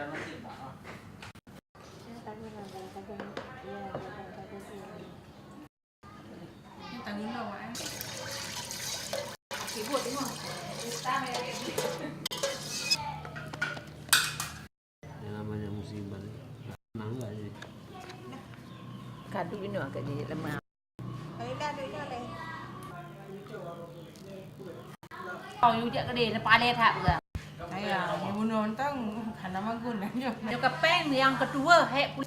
Yang tanggung jawab kan? Keyboard ini mah. Yang namanya musibah nah enggak sih Kadu ini agak jadi lemah. Kauอยู่dia gede na pale tak juga. Ayah, ibu nonton karena magun aja. Ada kepeng yang kedua hek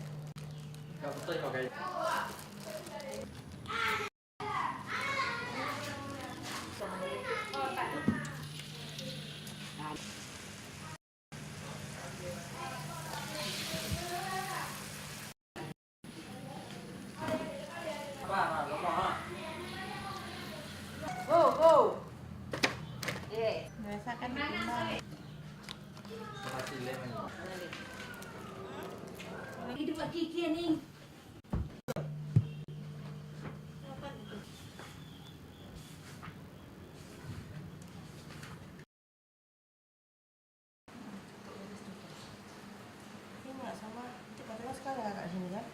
go. Yeah. Biasa kan ditimbang. Hidup lagi kian Ini nggak sama, cepat-cepat sekali agak sini kan?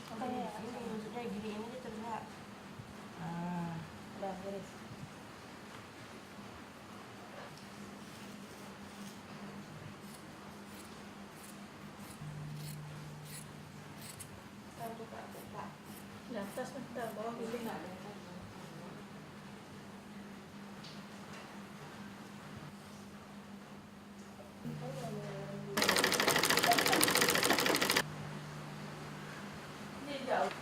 Makanya ini maksudnya gini ini dia terlihat. Nah, udah beres. buka. Di atas bentar, bawah dulu nggak ada. Ini jauh.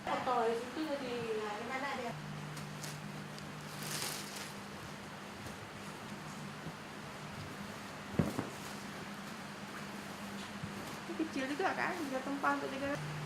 Foto di situ jadi di mana dia? Ini kecil juga kan, bisa tempat untuk 3